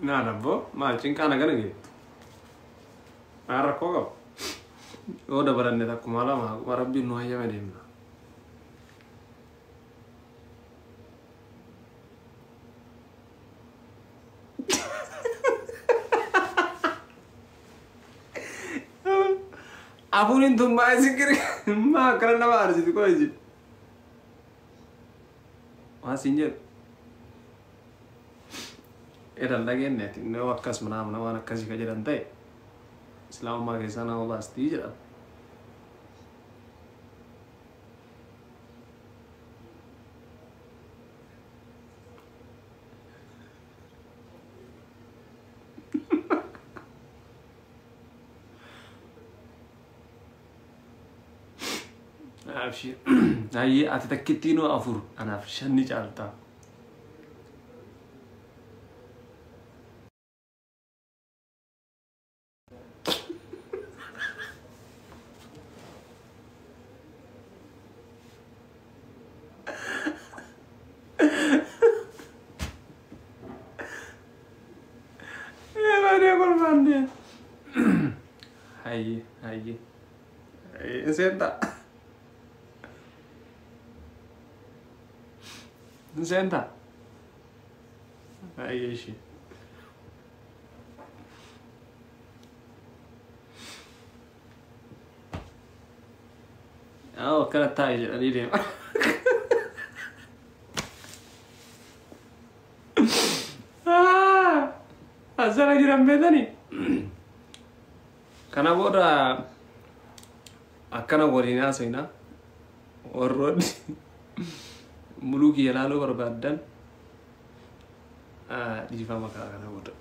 Nada, boh, ma cinquana gana gitu. Arah kok kau. Udah berani tak kumala mah, warabbi nu aja medem. Aku nih tuh mbak sikir, mah karena apa harus itu kau aja. Masih nyer. Dan lagi nih, ini wakas mana mana kasih kajian teh. Selama magai sana pasti aja. Abshir. Ayi ati takkitino afur anaaf shanni caalta. Maria korbannya. Ayi. Senta. Senta. Ayi sih. Oh, kana tayo ani dia. Asal lagi rambeta nih. Karena boda akan gorina soina. Orrod. Muluki lalu berbadan. Di fama karena boda.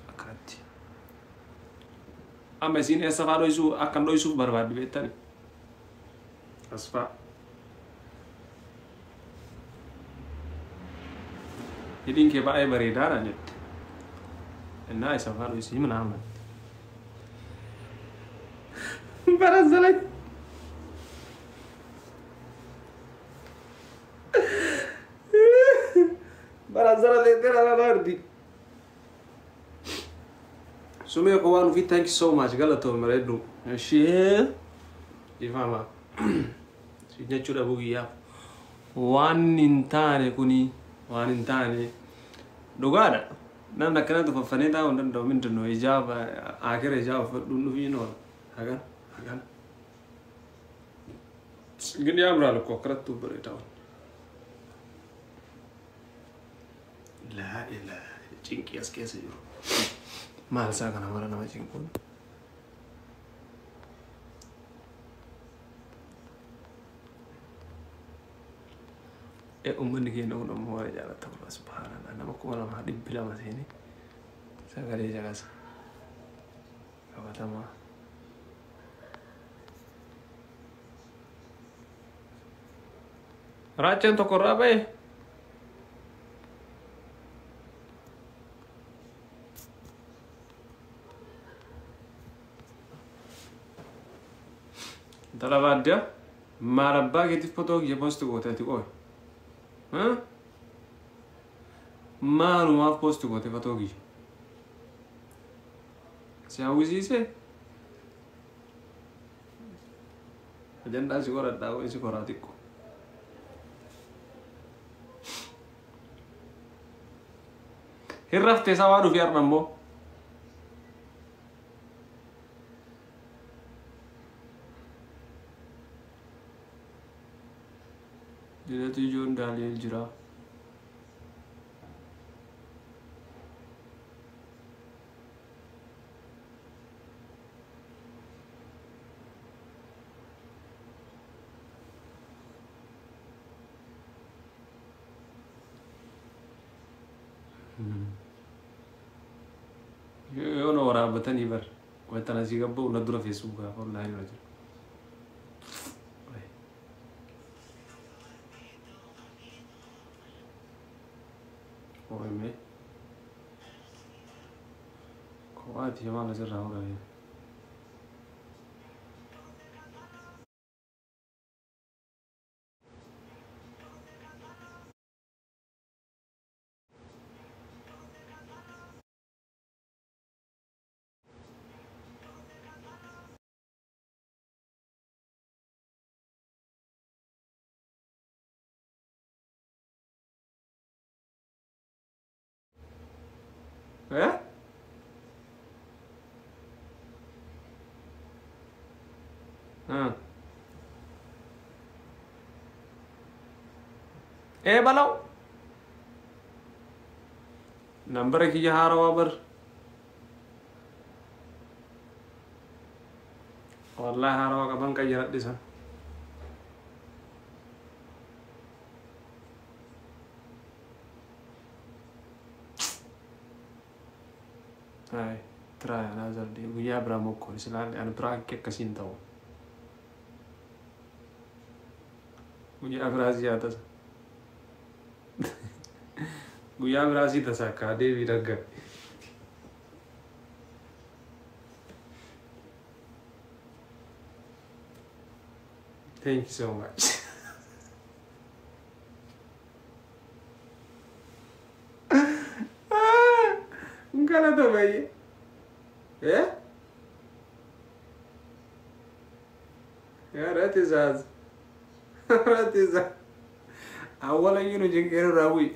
Akati. Amma sini safaro isu akan do isu berbad betan. Asfa. Jadi ke bae beredar aja. Nah, safaro isu mana aman. Barazalat. Barazalat itu ala lardi. Sumi ko wanu fi thank you so much galato maredu. Share. Ifama. Sinya chuda bugi ya. Wan intane kuni wan intane. Dogada. Nanda kana to faneta on do min to no ijaba akere ijaba dunu fi no. Hagan. Gini amra lo kokrat tu berita. La ilaha cinki askese yo. Mal sa kana mara nama cinkun. Umman ni no mo wala jala tabla subhanallah. Nama ko wala ma dibbila masini. Sa gare jaga sa. Kabatama. Racen to korabe. Talabadia marabba che ti foto che posto gote ti coi. Ma non ha posto gote foto chi. Se ha usi se. Agenda sicura da voi sicura ticco. Il rafte savaru fi arnambo. Dia tujuan dalil jira. Yo no ora batani bar. Watana sigabbo nadura Facebook online rajul. में खोआ धीमा नजर रहा होगा ये ها ايه بلو نمبرك يجي هارا وابر والله هارا وكمان كجرات دي سن هاي ترى أنا نازل دي ويا براموكو سلال أنا براك كسين تاو ويا برازي هذا ويا برازي تساكا دي بيرجع thank you so much Enggak tuh bayi ya ya ratizaz ratizaz awalnya nu jengker rawi